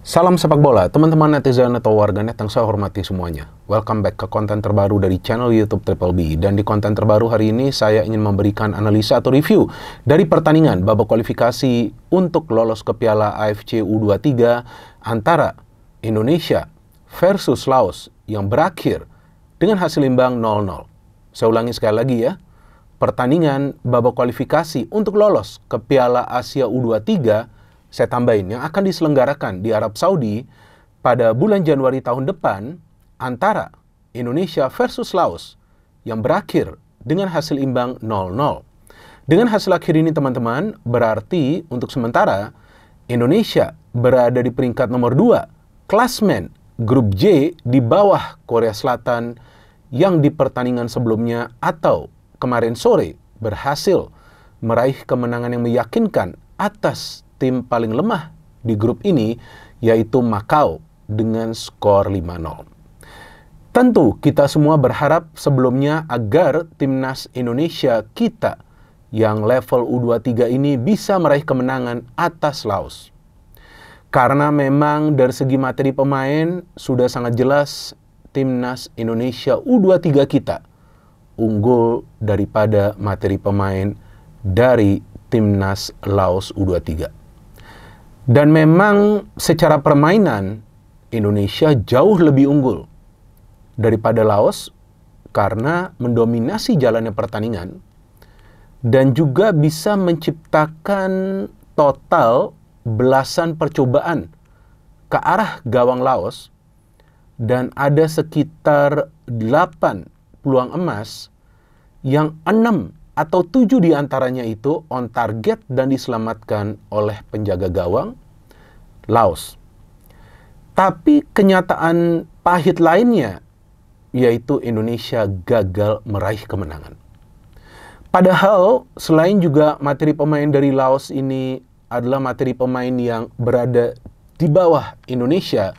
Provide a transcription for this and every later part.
Salam sepak bola, teman-teman netizen atau warganet yang saya hormati semuanya. Welcome back ke konten terbaru dari channel YouTube Triple B. Dan di konten terbaru hari ini saya ingin memberikan analisa atau review dari pertandingan babak kualifikasi untuk lolos ke Piala AFC U23 antara Indonesia versus Laos yang berakhir dengan hasil imbang 0-0. Saya ulangi sekali lagi ya. Pertandingan babak kualifikasi untuk lolos ke Piala Asia U23 saya tambahin, yang akan diselenggarakan di Arab Saudi pada bulan Januari tahun depan antara Indonesia versus Laos yang berakhir dengan hasil imbang 0-0. Dengan hasil akhir ini teman-teman, berarti untuk sementara Indonesia berada di peringkat nomor 2 klasmen grup J di bawah Korea Selatan yang di pertandingan sebelumnya atau kemarin sore berhasil meraih kemenangan yang meyakinkan atas tim paling lemah di grup ini, yaitu Makau dengan skor 5-0. Tentu kita semua berharap sebelumnya agar timnas Indonesia kita yang level U23 ini bisa meraih kemenangan atas Laos. Karena memang dari segi materi pemain sudah sangat jelas timnas Indonesia U23 kita unggul daripada materi pemain dari timnas Laos U23. Dan memang secara permainan Indonesia jauh lebih unggul daripada Laos karena mendominasi jalannya pertandingan dan juga bisa menciptakan total belasan percobaan ke arah gawang Laos dan ada sekitar 8 peluang emas yang 6 atau 7 diantaranya itu on target dan diselamatkan oleh penjaga gawang Laos. Tapi kenyataan pahit lainnya, yaitu Indonesia gagal meraih kemenangan. Padahal selain juga materi pemain dari Laos ini adalah materi pemain yang berada di bawah Indonesia,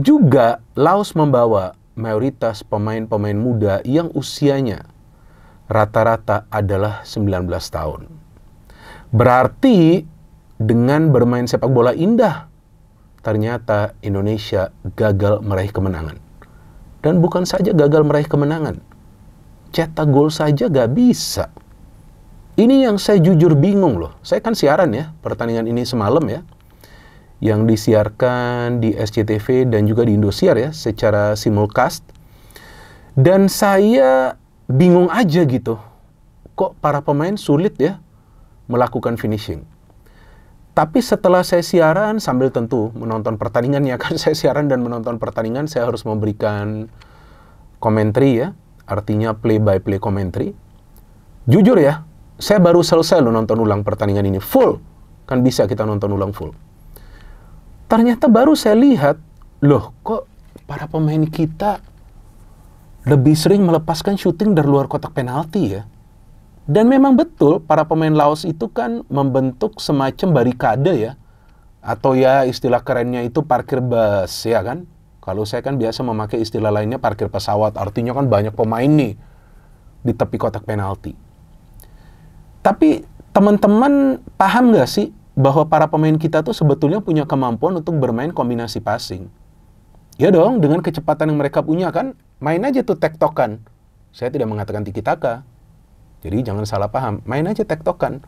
juga Laos membawa mayoritas pemain-pemain muda yang usianya rata-rata adalah 19 tahun. Berarti dengan bermain sepak bola indah, ternyata Indonesia gagal meraih kemenangan. Dan bukan saja gagal meraih kemenangan, cetak gol saja gak bisa. Ini yang saya jujur bingung loh. Saya kan siaran ya, pertandingan ini semalam ya, yang disiarkan di SCTV dan juga di Indosiar ya, secara simulcast. Dan saya bingung aja gitu, kok para pemain sulit ya melakukan finishing. Tapi setelah saya siaran sambil tentu menonton pertandingannya, kan saya siaran dan menonton pertandingan, saya harus memberikan commentary ya, artinya play by play commentary. Jujur ya, saya baru selesai loh nonton ulang pertandingan ini full, kan bisa kita nonton ulang full. Ternyata baru saya lihat, loh kok para pemain kita lebih sering melepaskan syuting dari luar kotak penalti ya. Dan memang betul para pemain Laos itu kan membentuk semacam barikade ya. Atau ya istilah kerennya itu parkir bus ya kan. Kalau saya kan biasa memakai istilah lainnya parkir pesawat. Artinya kan banyak pemain nih di tepi kotak penalti. Tapi teman-teman paham nggak sih bahwa para pemain kita tuh sebetulnya punya kemampuan untuk bermain kombinasi passing? Ya dong, dengan kecepatan yang mereka punya kan, main aja tuh tektokan. Saya tidak mengatakan tiki-taka. Jadi jangan salah paham, main aja tektokan.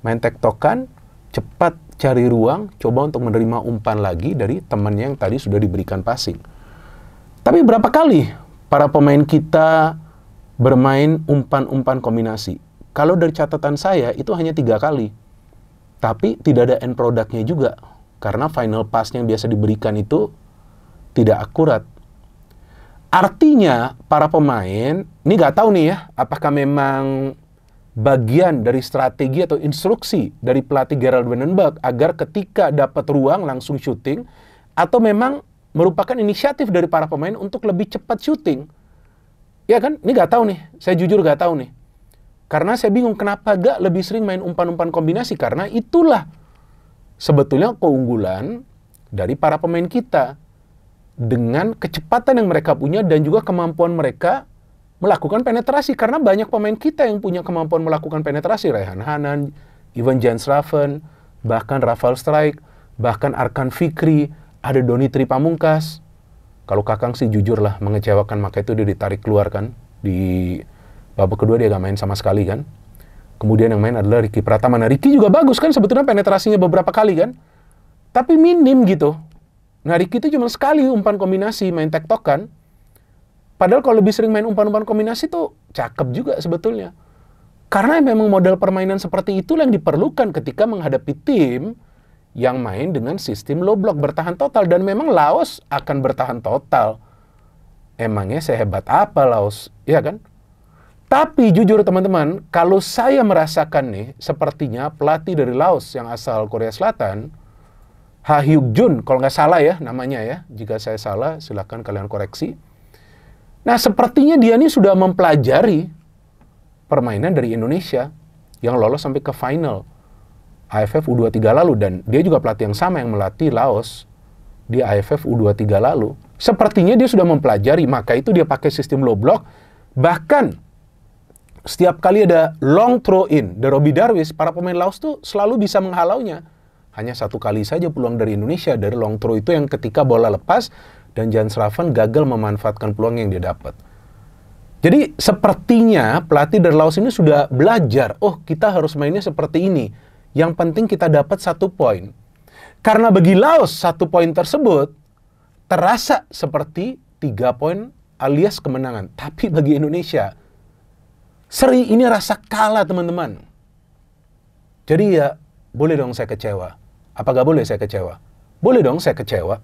Main tektokan, cepat cari ruang, coba untuk menerima umpan lagi dari temannya yang tadi sudah diberikan passing. Tapi berapa kali para pemain kita bermain umpan-umpan kombinasi? Kalau dari catatan saya, itu hanya 3 kali. Tapi tidak ada end product-nya juga. Karena final pass yang biasa diberikan itu tidak akurat. Artinya para pemain, ini nggak tahu nih ya, apakah memang bagian dari strategi atau instruksi dari pelatih Gerald Wenenberg agar ketika dapat ruang langsung syuting, atau memang merupakan inisiatif dari para pemain untuk lebih cepat syuting. Ya kan, ini nggak tahu nih, saya jujur nggak tahu nih. Karena saya bingung kenapa gak lebih sering main umpan-umpan kombinasi, karena itulah sebetulnya keunggulan dari para pemain kita. Dengan kecepatan yang mereka punya dan juga kemampuan mereka melakukan penetrasi. Karena banyak pemain kita yang punya kemampuan melakukan penetrasi. Raihan Hanan, Ivan Jansraven, bahkan Rafael Strijk, bahkan Arkan Fikri, ada Doni Tri Pamungkas. Kalau Kakang sih jujur lah mengecewakan, maka itu dia ditarik keluar kan. Di babak kedua dia gak main sama sekali kan. Kemudian yang main adalah Ricky Pratama. Nah, Ricky juga bagus kan sebetulnya penetrasinya beberapa kali kan. Tapi minim gitu. Nah, Ricky itu cuma sekali umpan kombinasi main tektokan. Padahal kalau lebih sering main umpan-umpan kombinasi tuh cakep juga sebetulnya. Karena memang model permainan seperti itulah yang diperlukan ketika menghadapi tim yang main dengan sistem low block, bertahan total. Dan memang Laos akan bertahan total. Emangnya sehebat apa Laos? Ya kan? Tapi jujur teman-teman, kalau saya merasakan nih, sepertinya pelatih dari Laos yang asal Korea Selatan, Ha Hyuk Jun, kalau nggak salah ya namanya ya. Jika saya salah, silakan kalian koreksi. Nah, sepertinya dia ini sudah mempelajari permainan dari Indonesia yang lolos sampai ke final AFF U23 lalu. Dan dia juga pelatih yang sama yang melatih Laos di AFF U23 lalu. Sepertinya dia sudah mempelajari, maka itu dia pakai sistem low block. Bahkan setiap kali ada long throw in dari Robbie Darwish, para pemain Laos tuh selalu bisa menghalaunya. Hanya satu kali saja peluang dari Indonesia dari long throw itu, yang ketika bola lepas dan Jan Schraven gagal memanfaatkan peluang yang dia dapat. Jadi sepertinya pelatih dari Laos ini sudah belajar, oh kita harus mainnya seperti ini. Yang penting kita dapat 1 poin. Karena bagi Laos 1 poin tersebut terasa seperti 3 poin alias kemenangan. Tapi bagi Indonesia, seri ini rasa kalah teman-teman. Jadi ya, boleh dong saya kecewa. Apa gak boleh saya kecewa? Boleh dong saya kecewa.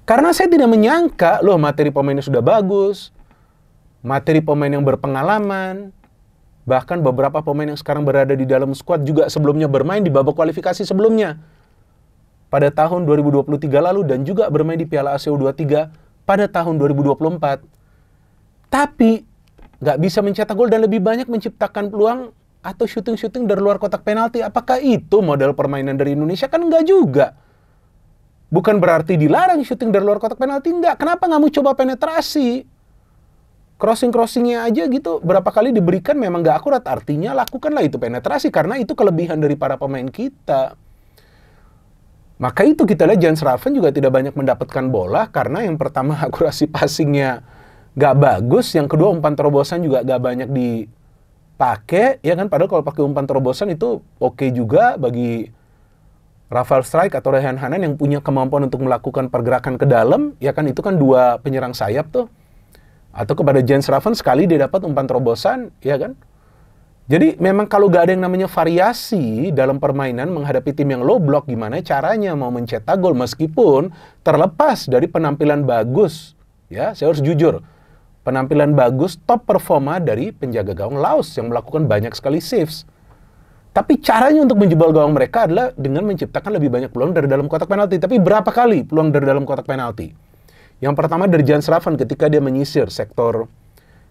Karena saya tidak menyangka, loh materi pemainnya sudah bagus. Materi pemain yang berpengalaman. Bahkan beberapa pemain yang sekarang berada di dalam skuad juga sebelumnya bermain di babak kualifikasi sebelumnya. Pada tahun 2023 lalu dan juga bermain di Piala Asia U23 pada tahun 2024. Tapi nggak bisa mencetak gol dan lebih banyak menciptakan peluang atau syuting-syuting dari luar kotak penalti. Apakah itu model permainan dari Indonesia? Kan nggak juga. Bukan berarti dilarang syuting dari luar kotak penalti, nggak. Kenapa nggak mau coba penetrasi? Crossing-crossingnya aja gitu, berapa kali diberikan memang nggak akurat. Artinya lakukanlah itu penetrasi, karena itu kelebihan dari para pemain kita. Maka itu kita lihat Jan Schraven juga tidak banyak mendapatkan bola, karena yang pertama akurasi passingnya nggak bagus, yang kedua umpan terobosan juga nggak banyak dipakai, ya kan? Padahal kalau pakai umpan terobosan itu oke juga bagi Rafael Strike atau Rehan Hanan yang punya kemampuan untuk melakukan pergerakan ke dalam, ya kan? Itu kan dua penyerang sayap tuh. Atau kepada Jan Schraven sekali dia dapat umpan terobosan, ya kan? Jadi memang kalau gak ada yang namanya variasi dalam permainan menghadapi tim yang low block, gimana caranya mau mencetak gol meskipun terlepas dari penampilan bagus. Ya, saya harus jujur. Penampilan bagus, top performa dari penjaga gawang Laos yang melakukan banyak sekali saves. Tapi caranya untuk menjebol gawang mereka adalah dengan menciptakan lebih banyak peluang dari dalam kotak penalti. Tapi berapa kali peluang dari dalam kotak penalti? Yang pertama dari Jan Schraven ketika dia menyisir sektor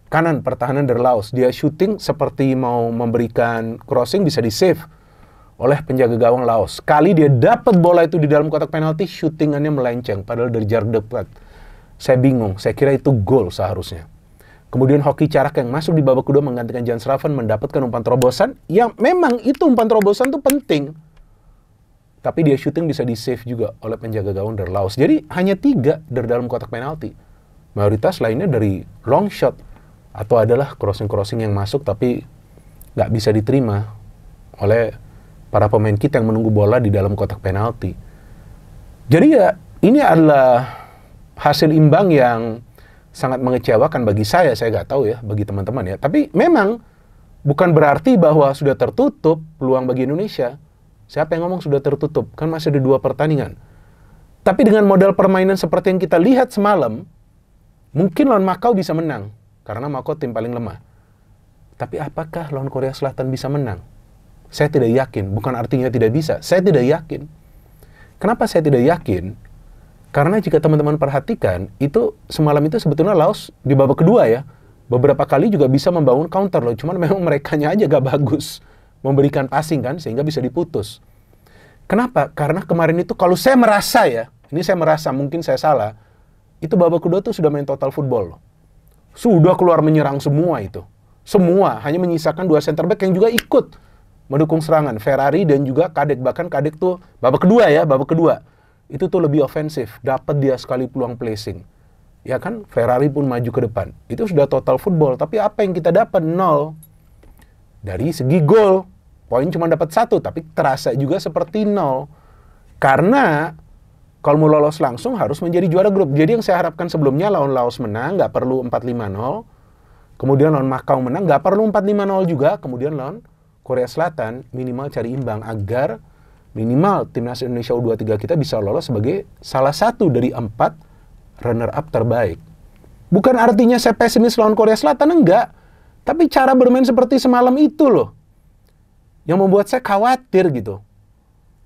kanan pertahanan dari Laos. Dia shooting seperti mau memberikan crossing, bisa di-save oleh penjaga gawang Laos. Kali dia dapat bola itu di dalam kotak penalti, shootingannya melenceng, padahal dari jarak dekat. Saya bingung, saya kira itu gol seharusnya. Kemudian Hoki Carak yang masuk di babak kedua menggantikan Jan Schraven mendapatkan umpan terobosan, yang memang itu umpan terobosan itu penting. Tapi dia shooting bisa di-save juga oleh penjaga gawang dari Laos. Jadi hanya 3 dari dalam kotak penalti. Mayoritas lainnya dari long shot. Atau adalah crossing-crossing yang masuk tapi nggak bisa diterima oleh para pemain kita yang menunggu bola di dalam kotak penalti. Jadi ya ini adalah hasil imbang yang sangat mengecewakan bagi saya nggak tahu ya, bagi teman-teman ya. Tapi memang bukan berarti bahwa sudah tertutup peluang bagi Indonesia. Siapa yang ngomong sudah tertutup? Kan masih ada 2 pertandingan. Tapi dengan model permainan seperti yang kita lihat semalam, mungkin lawan Makau bisa menang. Karena Makau tim paling lemah. Tapi apakah lawan Korea Selatan bisa menang? Saya tidak yakin. Bukan artinya tidak bisa. Saya tidak yakin. Kenapa saya tidak yakin? Karena jika teman-teman perhatikan, itu semalam itu sebetulnya Laos di babak kedua ya, beberapa kali juga bisa membangun counter loh. Cuman memang merekanya aja gak bagus memberikan passing kan, sehingga bisa diputus. Kenapa? Karena kemarin itu kalau saya merasa ya, ini saya merasa, mungkin saya salah, itu babak kedua tuh sudah main total football. Sudah keluar menyerang semua itu. Semua, hanya menyisakan 2 center back yang juga ikut mendukung serangan. Ferrari dan juga Kadek, bahkan Kadek tuh babak kedua ya, babak kedua. itu tuh lebih ofensif, dapat dia sekali peluang placing. Ya kan, Ferrari pun maju ke depan. Itu sudah total football, tapi apa yang kita dapat? Nol. Dari segi gol, poin cuma dapat 1, tapi terasa juga seperti nol. Karena kalau mau lolos langsung harus menjadi juara grup. Jadi yang saya harapkan sebelumnya lawan Laos menang, nggak perlu 4-5-0. Kemudian lawan Macau menang, nggak perlu 4-5-0 juga. Kemudian lawan Korea Selatan minimal cari imbang agar minimal timnas Indonesia U23 kita bisa lolos sebagai salah satu dari 4 runner-up terbaik. Bukan artinya saya pesimis lawan Korea Selatan, enggak. Tapi cara bermain seperti semalam itu loh, yang membuat saya khawatir gitu.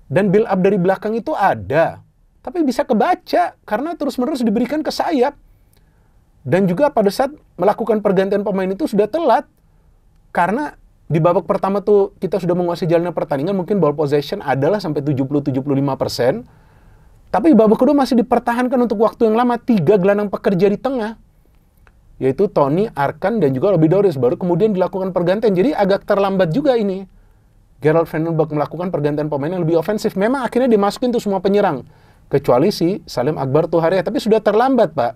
Dan build up dari belakang itu ada, tapi bisa kebaca karena terus-menerus diberikan ke sayap. Dan juga pada saat melakukan pergantian pemain itu sudah telat. Karena di babak pertama tuh kita sudah menguasai jalannya pertandingan, mungkin ball possession adalah sampai 70-75%. Tapi babak kedua masih dipertahankan untuk waktu yang lama, 3 gelandang pekerja di tengah. Yaitu Tony, Arkan, dan juga Lobby Doris. Baru kemudian dilakukan pergantian. Jadi agak terlambat juga ini. Gerald Vandenberg melakukan pergantian pemain yang lebih ofensif. Memang akhirnya dimasukin tuh semua penyerang. Kecuali si Salim Akbar Tuharia. Tapi sudah terlambat, Pak.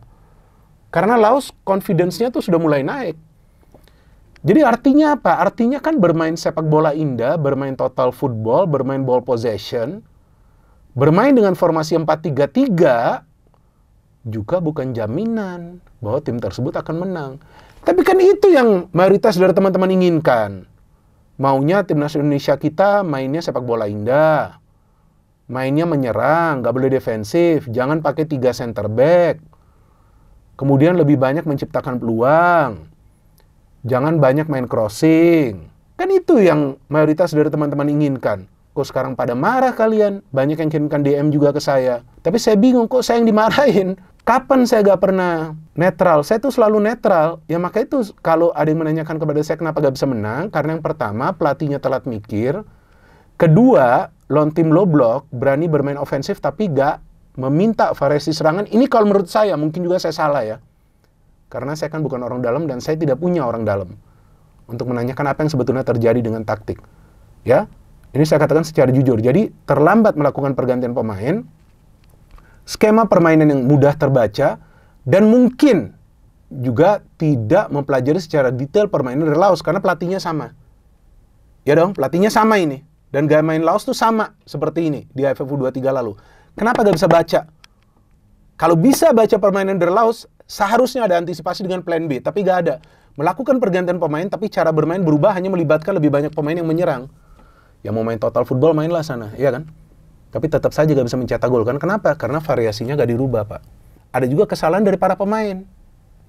Karena Laos confidence-nya tuh sudah mulai naik. Jadi artinya apa? Artinya kan bermain sepak bola indah, bermain total football, bermain ball possession, bermain dengan formasi 4-3-3 juga bukan jaminan bahwa tim tersebut akan menang. Tapi kan itu yang mayoritas dari teman-teman inginkan. Maunya timnas Indonesia kita mainnya sepak bola indah, mainnya menyerang, nggak boleh defensif, jangan pakai 3 center back, kemudian lebih banyak menciptakan peluang. Jangan banyak main crossing. Kan itu yang mayoritas dari teman-teman inginkan. Kok sekarang pada marah kalian? Banyak yang kirimkan DM juga ke saya. Tapi saya bingung, kok saya yang dimarahin? Kapan saya gak pernah netral? Saya tuh selalu netral. Ya maka itu kalau ada yang menanyakan kepada saya kenapa gak bisa menang. Karena yang pertama, pelatihnya telat mikir. Kedua, lawan tim low block, berani bermain ofensif tapi gak meminta variasi serangan. Ini kalau menurut saya, mungkin juga saya salah ya. Karena saya kan bukan orang dalam dan saya tidak punya orang dalam untuk menanyakan apa yang sebetulnya terjadi dengan taktik. Ya, ini saya katakan secara jujur. Jadi terlambat melakukan pergantian pemain, skema permainan yang mudah terbaca, dan mungkin juga tidak mempelajari secara detail permainan dari Laos karena pelatihnya sama. Ya dong, pelatihnya sama ini. Dan gaya main Laos tuh sama seperti ini di AFF U23 lalu. Kenapa gak bisa baca? Kalau bisa baca permainan dari Laos, seharusnya ada antisipasi dengan plan B, tapi gak ada. Melakukan pergantian pemain, tapi cara bermain berubah hanya melibatkan lebih banyak pemain yang menyerang. Ya mau main total football, mainlah sana, iya kan? Tapi tetap saja gak bisa mencetak gol kan? Kenapa? Karena variasinya gak dirubah, Pak. Ada juga kesalahan dari para pemain.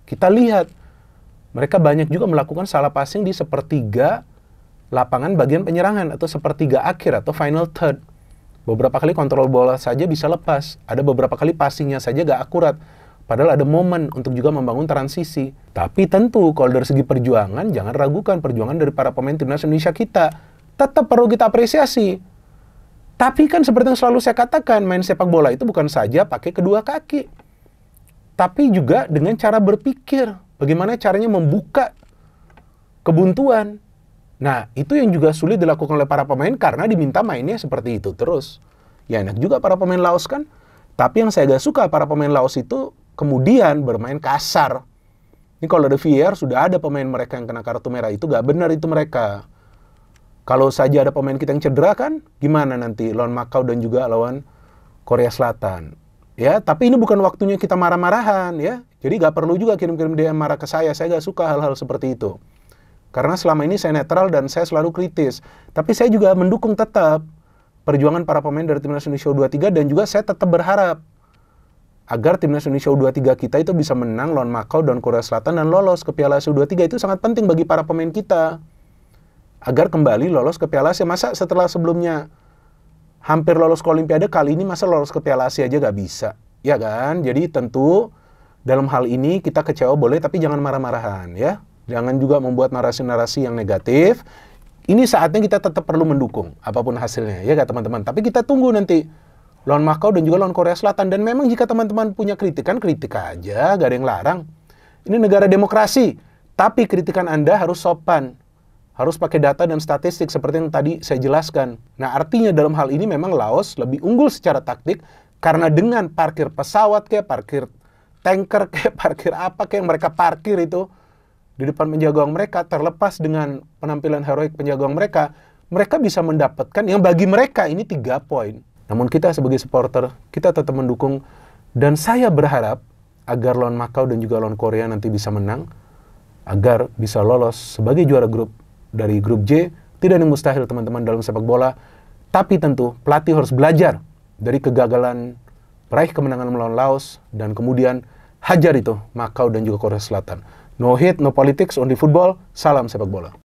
Kita lihat, mereka banyak juga melakukan salah passing di sepertiga lapangan bagian penyerangan, atau sepertiga akhir, atau final third. Beberapa kali kontrol bola saja bisa lepas. Ada beberapa kali passingnya saja gak akurat. Padahal ada momen untuk juga membangun transisi. Tapi tentu kalau dari segi perjuangan, jangan ragukan perjuangan dari para pemain timnas Indonesia kita. Tetap perlu kita apresiasi. Tapi kan seperti yang selalu saya katakan, main sepak bola itu bukan saja pakai kedua kaki. Tapi juga dengan cara berpikir. Bagaimana caranya membuka kebuntuan. Nah, itu yang juga sulit dilakukan oleh para pemain karena diminta mainnya seperti itu terus. Ya enak juga para pemain Laos kan. Tapi yang saya gak suka para pemain Laos itu kemudian bermain kasar. Ini kalau ada VAR sudah ada pemain mereka yang kena kartu merah. Itu gak benar itu mereka. Kalau saja ada pemain kita yang cedera kan, gimana nanti lawan Macau dan juga lawan Korea Selatan. Ya, tapi ini bukan waktunya kita marah-marahan ya. Jadi gak perlu juga kirim-kirim DM marah ke saya. Saya gak suka hal-hal seperti itu. Karena selama ini saya netral dan saya selalu kritis. Tapi saya juga mendukung tetap perjuangan para pemain dari Timnas Indonesia U23 dan juga saya tetap berharap agar Timnas Indonesia U23 kita itu bisa menang lawan Macau dan Korea Selatan dan lolos ke Piala Asia U23. Itu sangat penting bagi para pemain kita. Agar kembali lolos ke Piala Asia. Masa setelah sebelumnya hampir lolos ke Olimpiade, kali ini masa lolos ke Piala Asia aja gak bisa. Ya kan? Jadi tentu dalam hal ini kita kecewa boleh, tapi jangan marah-marahan ya. Jangan juga membuat narasi-narasi yang negatif. Ini saatnya kita tetap perlu mendukung apapun hasilnya ya teman-teman. Tapi kita tunggu nanti lawan Macau dan juga lawan Korea Selatan. Dan memang jika teman-teman punya kritikan, kritik aja, gak ada yang larang. Ini negara demokrasi. Tapi kritikan Anda harus sopan. Harus pakai data dan statistik seperti yang tadi saya jelaskan. Nah artinya dalam hal ini memang Laos lebih unggul secara taktik. Karena dengan parkir pesawat kayak, parkir tanker kayak, parkir apa kayak yang mereka parkir itu di depan penjaga gawang mereka, terlepas dengan penampilan heroik penjaga gawang mereka, mereka bisa mendapatkan yang bagi mereka ini 3 poin. Namun kita sebagai supporter, kita tetap mendukung, dan saya berharap agar lawan Macau dan juga lawan Korea nanti bisa menang, agar bisa lolos sebagai juara grup dari grup J. Tidak ada yang mustahil teman-teman dalam sepak bola, tapi tentu pelatih harus belajar dari kegagalan meraih kemenangan melawan Laos, dan kemudian hajar itu Macau dan juga Korea Selatan. No hate, no politics, only football. Salam sepak bola.